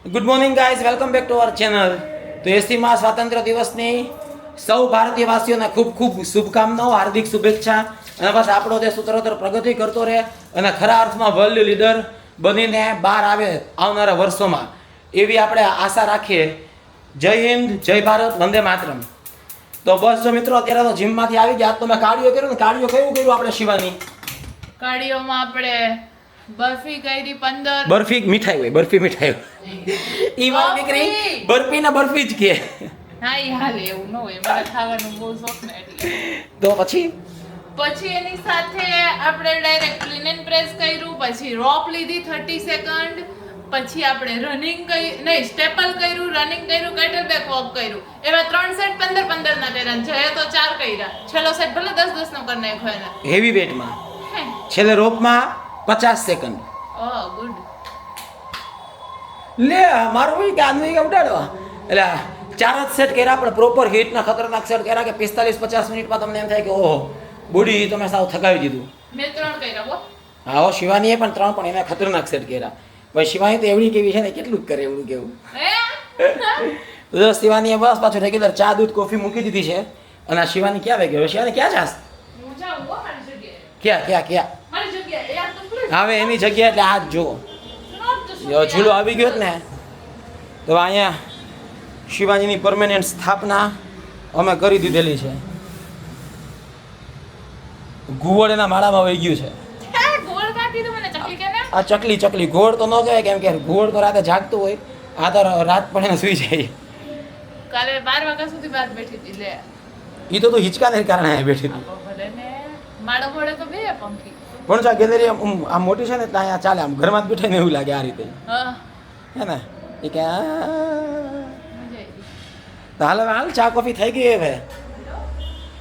Good morning guys, welcome back to our channel. તો 80મા સ્વાતંત્ર્ય દિવસની સૌ ભારતીય વાસીઓને ખૂબ ખૂબ શુભકામનાઓ, હાર્દિક શુભેચ્છા. અને બસ આપણો દેશ ઉત્તરોત્તર પ્રગતિ કરતો રહે અને ખરા અર્થમાં વર્લ્ડ લીડર બનીને બહાર આવે આવનારા વર્ષોમાં, એવી આપણે આશા રાખીએ. જય હિન્દ, જય ભારત, વંદે માતરમ. તો બસ જો મિત્રો, અત્યારે તો જીમમાંથી આવી ગયા. તો મેં કાર્ડિયો કર્યો ને, કાર્ડિયો કયું કર્યું આપણે શિવાની? કાર્ડિયોમાં આપણે બરફી કરી 15. બરફી મીઠાઈ હોય, બરફી મીઠાઈ હોય. ઈ વાત નીકળી, બરફી ને બરફી જ કે. હા ઈ હાલે, એવું ન હોય, મારે ખાવાનું બહુ શોખ ને એટલે. તો પછી એની સાથે આપણે ડાયરેક્ટ ક્લીન એન્ડ પ્રેસ કર્યું, પછી રોપ લીધી 30 સેકન્ડ, પછી આપણે રનિંગ નહીં સ્ટેપલ કર્યું, રનિંગ કર્યું, કેટલ બેક વોક કર્યું. એવા 3 સેટ 15 ના કર્યા. જયા તો 4 કર્યા. છેલ્લો સેટ ભલે 10 નો કરી નાખ્યો એને. હેવી વેટમાં છેલ્લે રોપમાં 50 સેકન્ડ. ઓહ ગુડ. લે મારું ભાઈ કે આનું કે ઉડાડવા, એટલે 4 જ સેટ કર્યા આપણે પ્રોપર હિટના ખતરનાક સેટ કર્યા કે 45-50 મિનિટમાં તમને એમ થાય કે ઓહો બોડી તમે સાવ થકાવી દીધું. મેં 3 કર્યા હો. હા હો, શિવાનીએ પણ 3, પણ એને ખતરનાક સેટ કર્યા. ભાઈ શિવાની તો એવડી કેવી છે ને, કેટલું જ કરે એવડું કેવું. તો શિવાનીએ બસ પાછું રેગ્યુલર ચા દૂધ કોફી મૂકી દીધી છે. અને આ શિવાની ક્યાં વાગી ગયો? શિવાની ક્યાં જાસ? હું જાઉં હો મારી જગ્યાએ. ક્યાં મારી જગ્યાએ યાર તો પ્લીઝ. હવે એની જગ્યાએ એટલે હાથ જુઓ, ઝૂલો આવી ગયો ને. તો અહીંયા શિવાજીની પરમેનન્ટ સ્થાપના અમે કરી દીધેલી છે. ઘુવડ એના માળામાં વહી ગયું છે. ગોળ કાઢી દો મને ચકલી કે ને. આ ચકલી ઘોડ તો ન કહેવાય, કેમ કે ઘોડ તો રાતે જાગતું હોય, આ તો રાત પડે ને સુઈ જાય. કાલે 12 વાગ્યા સુધી બહાર બેઠી હતી લે. એ તો હિંચકાને કારણે અહીં બેઠી હતી. ભલે ને માળો મોડે તો બે પંખી. પણ જો આ ગેલેરી આમ મોટી છે ને, એટલે અહીંયા ચાલે, આમ ઘરમાં જ બેઠે ને એવું લાગે આ રીતે, હા હે ને. એ કે મજા આવી. તો હાલ ચા કોફી થઈ ગઈ હવે.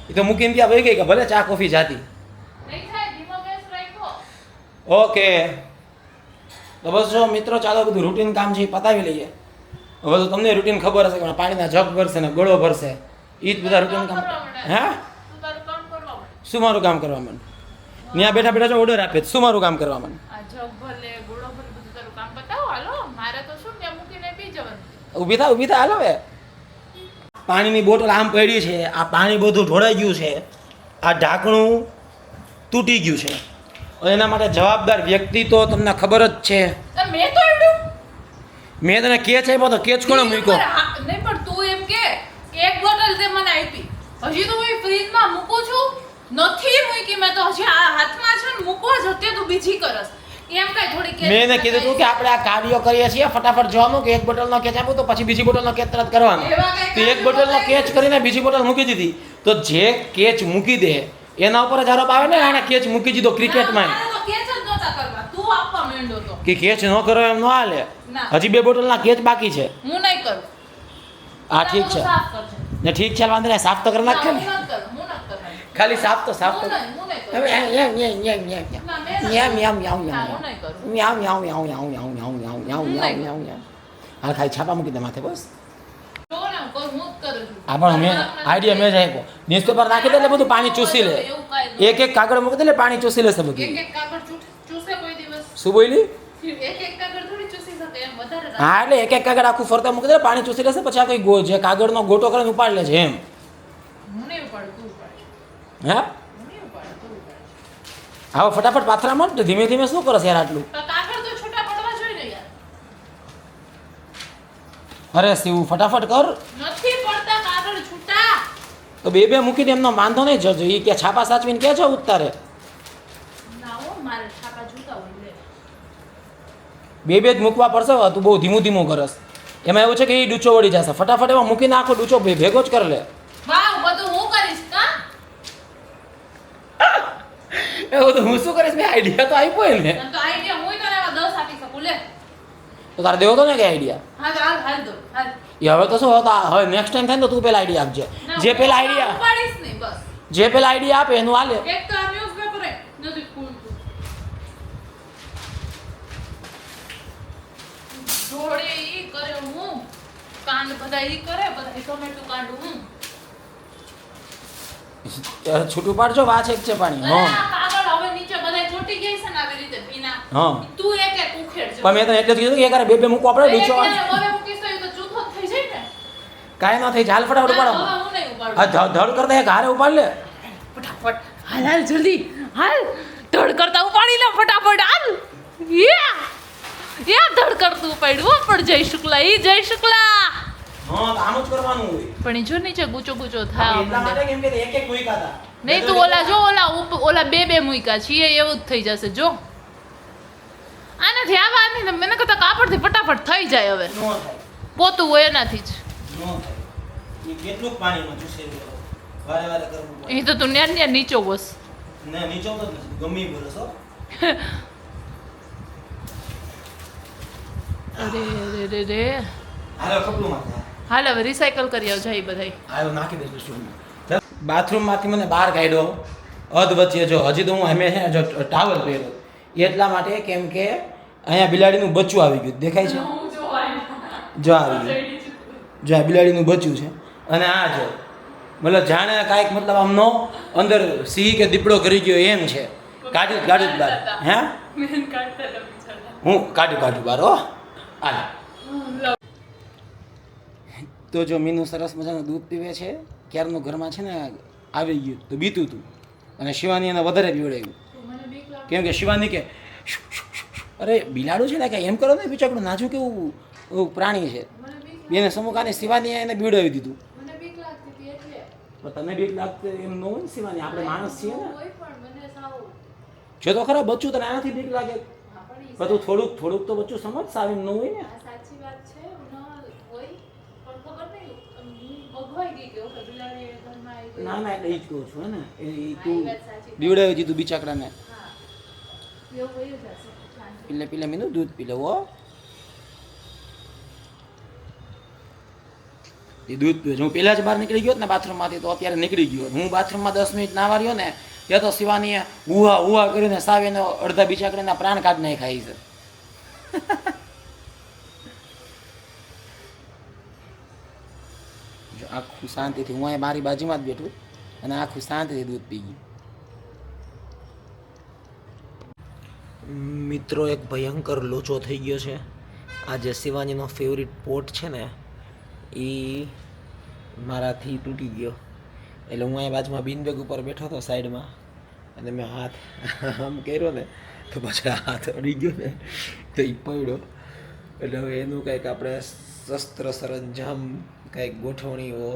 એ તો મૂકીને ત્યાં વહી ગઈ કે ભલે ચા કોફી જાતી. નહીં થાય, ધીમો ગેસ રાખ્યો. ઓકે, તો બસ જો મિત્રો, ચાલો બધું રૂટીન કામ છે એ પતાવી લઈએ. હવે તો તમને રૂટીન ખબર હશે કે પાણીના જગ ભરશે ને ગળો ભરશે, એ જ બધા રૂટીન કામ. હે તું તારું કામ કરવા માંડ. શું મારું કામ કરવા માંડ? ત્યાં બેઠા બેઠા જો ઓર્ડર આપે, શું મારું કામ કરવા માંડ? આ જગ ભલે ગોળો ભલે બધું તારું કામ બતાવો. હાલો મારે તો શું ત્યાં મૂકીને પી જવાનું. ઊભી થા હાલો. હવે પાણીની બોટલ આમ પડી છે, આ પાણી બધું ઢોળાઈ ગયું છે, આ ઢાંકણું તૂટી ગયું છે. એના માટે જવાબદાર વ્યક્તિ તો તમને ખબર જ છે. મેં તો એવડું મેં તને કેચ આપ્યો તો કેચ કોણે મૂક્યો? નહીં પણ તું એમ કે એક બોટલ તે મને આપી, હજી તો હું ફ્રીજમાં મૂકું છું, નથી મૂકી મેં તો. હજી આ હાથમાં છે ને મૂકવા જ હતી, તું બીજી કરસ એમ કઈ થોડી કે. મેં એને કીધું તું કે આપણે આ કાર્ડિયો કરીએ છીએ, ફટાફટ જોવાનું કે એક બોટલનો કેચ આપું તો પછી બીજી બોટલનો કેચ તરત કરવાનો. તો એક બોટલનો કેચ કરીને બીજી બોટલ મૂકી દીધી. તો જે કેચ મૂકી દે એના ઉપર જ આરોપ આવે ને, આને કેચ મૂકી દીધો ક્રિકેટમાં. કેચ જ નહોતા કરવા, તું આપવા માંડ્યો તો કે કેચ ન કરો એમ ન હાલે. હજી 2 બોટલના કેચ બાકી છે. હું નહીં કરું. હા ઠીક છે સાફ કરજે. ને ઠીક છે, વાંધો નહીં, સાફ તો કરી નાખ હું ને. નથી કરું, હું નથી કરવાની. ખાલી સાફ તો હું નહીં કરું. ના, મેં નથી. હા ખાલી છાપા મૂકી દે માથે બસ. જો ને હું કરું, હું જ કરું છું. હા પણ મેં આઈડિયા મેં જ આપ્યો. ન્યૂઝપેપર નાખી દે એટલે બધું પાણી ચૂસી લે. એવું કાંઈ એક કાગળ મૂકી દે એટલે પાણી ચૂસી લેશે બધું. એક કાગળ ચૂસે કોઈ દિવસ. શું બોલી? એક કાગળ થોડી ચૂસી શકે એમ વધારે રાખ. હા એટલે એક કાગળ આખું ફરતા મૂકી દે, પાણી ચૂસી લેશે, પછી આ કોઈ જે કાગળનો ગોટો કરીને ઉપાડી લે છે એમ. હું નહીં ઉપાડું, તું ઉપાડ. હે હું નહીં ઉપાડું, તું ઉપાડ. હા ફટાફટ પાથરા માંડ. ધીમે ધીમે શું કરશે યાર આટલું? તો કાગળ તો છૂટા પડવા જોઈએ ને યાર. અરે શિવ ફટાફટ કર. નથી પડતા કાગળ છૂટા. તો બે મૂકી દે, એમનો વાંધો નહીં જજો. એ કે છાપા સાચવીને કે છે ઉતારે. ના હો, મારે છાપા છૂટા હોય લે. બે જ મૂકવા પડશે. તું બહુ ધીમું કરસ. એમાં એવું છે કે એ ડૂચો વળી જશે. ફટાફટ એમાં મૂકીને આખો ડૂચો ભેગો જ કરી લે. વાહ, બધું હું કરીશ કા? એવું તો હું શું કરીશ? મેં આઈડિયા તો આપ્યો ને. તને તો આઈડિયા હું તને આવા 10 આપી શકું લે. તો તારે દેવો તો ને કે આઈડિયા? હાલ દો હાલ. એ હવે તો શું હવે નેક્સ્ટ ટાઈમ થાય ને તો તું પેલા આઈડિયા આપજે. જે પેલા આઈડિયા ઉપાડીશ નહીં બસ. જે પેલા આઈડિયા આપે એનું હાલે. એક તો આ ન્યૂઝપેપર નથી ખુલતું. જોડે ઈ કરે હું, કાંડ બધા ઈ કરે, બધા ટોમેટો કાંડ હું. છૂટું પાડજો, વાચ એક છે પાણી. આ કાગળ હવે નીચે બધા ચોટી ગઈ છે ને આવી રીતે ભીના. હા તું એક ઉખેડ પણ મેં તને એટલે જ કીધું કે એકારે બે બે મૂકવા પડે બીચો હવે મૂકીશ તો એ તો જૂથો જ થઈ જાય ને. કાંઈ ન થઈ જાય, હાલ ફટાફટ ના, ઉપાડો. હવે હું નહીં ઉપાડું. હા ધડ કરતા એક હારે ઉપાડ લે. ફટાફટ હાલ હાલ જલ્દી હાલ ધડ કરતા ઉપાડી લે ફટાફટ હાલ યા ધડ કરતું ઉપાડ્યું પણ જય શુક્લા હા તો આમ જ કરવાનું હોય. પણ ઈ જો નીચે ગુચો ગુચો એટલા થાય માટે કેમ કે એક એક મૂક્યા હતા. નહીં તું ઓલા જો ઓલા બે મૂક્યા છીએ એવું જ થઈ જશે જો આનાથી આ વાત નહીં મને કરતા કાપડથી ફટાફટ થઈ જાય હવે ન થાય, પોતું હોય એનાથી જ ન થાય. એ કેટલું પાણીમાં ચૂસે છે. વારે વારે કરવું પડે. એ તો તું ન્યા નીચો બસ ના નીચો તો નથી, ગમે ઈ બોલે છો. અરે રે રે રે હાલો કપડું માં હાલ હવે રિસાયકલ કરી આવ જાય બધાય આયો નાખી દઈશ શું. બાથરૂમમાંથી મને બહાર કાઢ્યો અધ વચ્ચે. જો હજી તો હું હંમેશા જો ટાવલ પહેર્યો એટલા માટે કેમ કે અહીંયા બિલાડીનું બચ્ચું આવી ગયું દેખાય છે. જો આવી ગયું, જો આ બિલાડીનું બચ્ચું છે. અને આ જો મતલબ જાણે કાંઈક મતલબ આમનો અંદર સિંહ કે દીપડો કરી ગયો એમ છે. કાઢ્યું બાર હે હું કાઢ્યું બાર હો. હાલ તો જો મીનુ સરસ મજાનું દૂધ પીવે છે. ક્યારનું ઘરમાં છે ને આવી ગયું તો બીતું હતું અને શિવાની એને વધારે પીવડાવ્યું કેમ કે શિવાની કે અરે બિલાડું છે ને કે એમ કરો ને બિચારું નાજુક એવું પ્રાણી છે. બેને સમુખાને શિવાની એને પીવડાવી દીધું. પણ તને બીક લાગતી એમ ન હોય ને શિવાની, આપણે માણસ છીએ ને. જો તો ખરા બચ્ચું તને આનાથી બીક લાગે પણ તું થોડુંક તો બચ્ચું સમજ સાવ એમ ન હોય ને. ના ના એટલે એ જ કહું છું હે ને એ તું બીવડાવી દીધું બિચાકડાને. પીલે મીનું દૂધ પી લેવો. એ દૂધ પીવે. હું પહેલા જ બહાર નીકળી ગયો ને બાથરૂમમાંથી તો અત્યારે નીકળી ગયો. હું બાથરૂમમાં 10 મિનિટ નાવા રહ્યો ને ત્યાં તો શિવાની હુવા કરીને સાવીને અડધા બિચાકડાના પ્રાણ કાઢ નાખાય છે. આખું શાંતિથી હું અહીંયા મારી બાજુમાં જ બેઠું અને આખું શાંતિથી દૂધ પી ગયું. મિત્રો એક ભયંકર લોચો થઈ ગયો છે. આ જે શિવાનીનો ફેવરિટ પોટ છે ને એ મારાથી તૂટી ગયો. એટલે હું અહીંયા બાજુમાં બિનબેગ ઉપર બેઠો હતો સાઈડમાં અને મેં હાથ આમ કર્યો ને તો પછી હાથ અડી ગયો ને તો એ પડ્યો. એટલે હવે એનું કંઈક આપણે શસ્ત્ર સરંજામ કંઈક ગોઠવણીઓ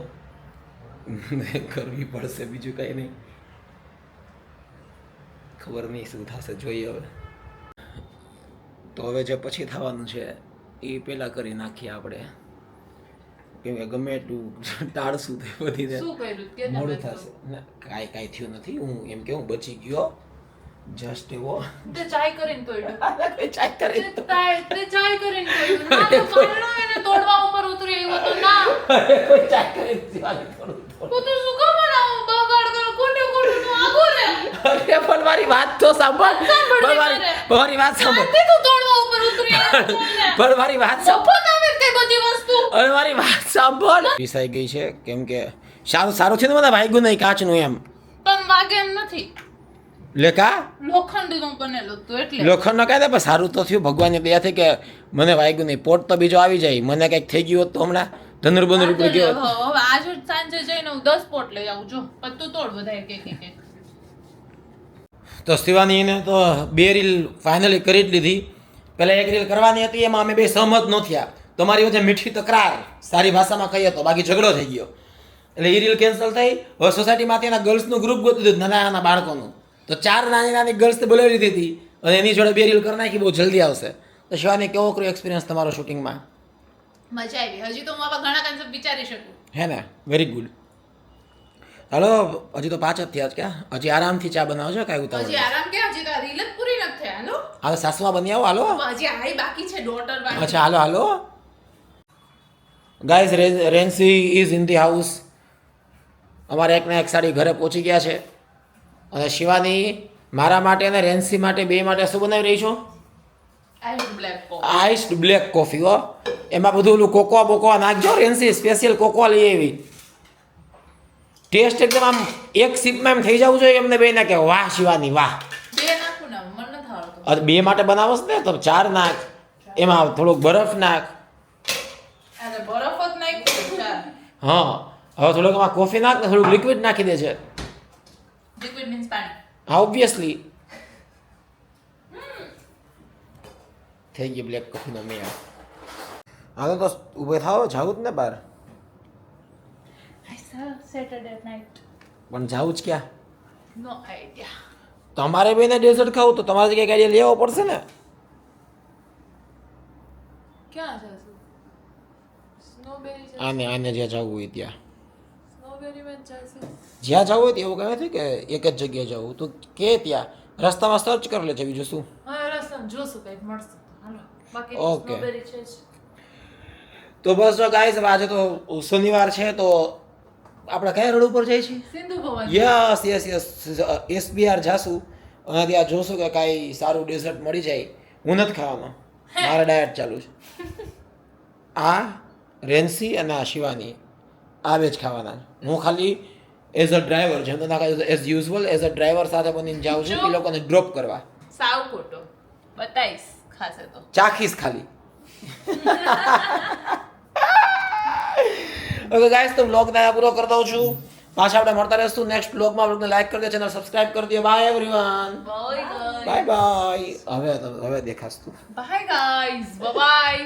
કરવી પડશે, બીજું કંઈ નહીં. ખબર નહીં શું થશે, જોઈએ હવે. તો હવે જે પછી થવાનું છે એ પહેલાં કરી નાખીએ આપણે, કેમ કે ગમે એટલું ટાળશું તે બધીને મોડું થશે. ના કાંઈ થયું નથી. હું એમ કે હું બચી ગયો જસ્ટ એવો. ચાય કરીને તોડ્યું ચાય કરે તો ચાય કરીને તોડ્યું ના તો કારણો એને તોડવા ઉપર ઉતરી આવ્યો તો ના કોઈ ચાય કરે શિવાની થોડું તો તું શું કામ બનાવ બગાડ કર કોટે નું આગો રે. અરે પણ મારી વાત તો સાંભળ. મારી વાત સાંભળ. તે તું તોડવા ઉપર ઉતરી આવ્યો પણ મારી વાત સાંભળ. મફત આવે તે બધી વસ્તુ. અરે મારી વાત સાંભળ. પીસાઈ ગઈ છે કેમ કે સારું છે ને મને વાગ્યું નહીં કાચનું એમ. પણ વાગે એમ નથી. લેકા લોખંડનું બનેલું હતું એટલે લોખંડ ન કહેતા પણ સારું તો થયું ભગવાનની દયાથી કે મને વાગ્યું નહીં. પોટ તો બીજો આવી જાય. મને કંઈક થઈ ગયું હોત તો હમણાં ધનુર ઉપર ગયો. હવે આજે સાંજે જઈને હું 10 પોટ લઈ આવું જો પણ તું તોડ બધાય કે તો શિવાનીને તો 2 રીલ ફાઇનલી કરી જ લીધી. પહેલાં 1 રીલ કરવાની હતી એમાં અમે બે સહમત ન થયા. તમારી વચ્ચે મીઠી તકરાર સારી ભાષામાં કહી હતો, બાકી ઝઘડો થઈ ગયો. એટલે એ રીલ કેન્સલ થઈ. હવે સોસાયટીમાંથી એના ગર્લ્સનું ગ્રુપ ગોતી દીધું નાના બાળકોનું. તો 4 નાની ગર્લ્સને બોલાવી લીધી હતી અને એની જોડે 2 રીલ કરી નાખી. બહુ જલ્દી આવશે. તો શિવાની કેવો કર્યો એક્સપિરિયન્સ તમારો શૂટિંગમાં? મજા આવી. હજી તો હું આવા ઘણા કન્સેપ્ટ વિચારી શકું. હે ને? Very good. હાલો હજી તો 5 જ થયા છે. ક્યાં હજી આરામથી ચા બનાવજો કાંઈ ઉતાવળ. હજી આરામ કે હજી તો રીલ જ પૂરી નથી થઈ. હાલો હાલો સાસમાં બની આવો. હાલો હજી આઈ બાકી છે ડોટર વાળી. અચ્છા hello guys Rency is in the house. અમારે એકના એક સાડી ઘરે પહોંચી ગયા છે અને શિવાની મારા માટે અને રેન્સી માટે બે માટે શું બનાવી રહી છો? આઈસ્ડ બ્લેક કોફી. હો એમાં બધું ઓલું કોકોઆ બોકોઆ નાખજો. રેન્સી સ્પેશિયલ કોકોઆ લઈ આવી. ટેસ્ટ એકદમ આમ એક સિપમાં એમ થઈ જવું જોઈએ એમને બેને કે વાહ શિવાની વાહ. બે નાખું ને મન નથી આવડતું. બે માટે બનાવો ને તો 4 નાખ. એમાં થોડુંક બરફ નાખ. અને બરફ જ નાખ્યું ચાલ. હા હવે થોડુંક એમાં કોફી નાખ ને થોડુંક લિક્વિડ નાખી દે છે. લિક્વિડ મીન્સ પાણી. હા ઓબ્વિયસલી થઈ ગઈ બ્લેક કોફીનો મેળ. હાલો તો ઊભે થાવ, જાવું જ ને બહાર. Saturday night. પણ જાવું જ ક્યાં? નો આઈડિયા. તમારે બેને ડેઝર્ટ ખાવું તો તમારે કંઈક આઈડિયા લેવો પડશે ને. ક્યાં જશું? સ્નોબેરી જશું. આને જ્યાં જવું હોય ત્યાં, સ્નોબેરીમાં જ જશું. જ્યાં જવું હોય એવું કહે છે કે એક જ જગ્યાએ જવું તું કે ત્યાં રસ્તામાં સર્ચ કરી લેજે, બીજું શું. હા રસ્તામાં જોશું કંઈક મળશે તો હાલો. બાકી Okay. સ્નોબેરી છે જ. તો બસ જો ગાઈસ આજે તો શનિવાર છે તો આપણે કયા રોડ ઉપર જઈએ છીએ? સિંધુ ભવન. યસ એસબીઆર જાશું અને ત્યાં જોશું કે કાંઈ સારું ડેઝર્ટ મળી જાય. હું નથી ખાવાનો, મારે ડાયટ ચાલુ છે. આ રેન્સી અને આ શિવાની આ બે જ ખાવાના. હું ખાલી એઝ અ ડ્રાઈવર, જેમ તો as usual as a driver સાથે બનીને જાઉં છું એ લોકોને ડ્રોપ કરવા. સાવ ખોટો બતાઈશ ખાશે તો. ચાખીશ ખાલી. ઓકે ગાઈસ તો વ્લોગ ના પૂરો કરી દઉં છું. પાછા આપણે મળતા રહીશું નેક્સ્ટ વ્લોગમાં. વ્લોગને લાઈક કરી દો, ચેનલ સબસ્ક્રાઇબ કરી દો. Bye everyone, bye bye bye. હવે દેખાશ તું. Bye guys, by.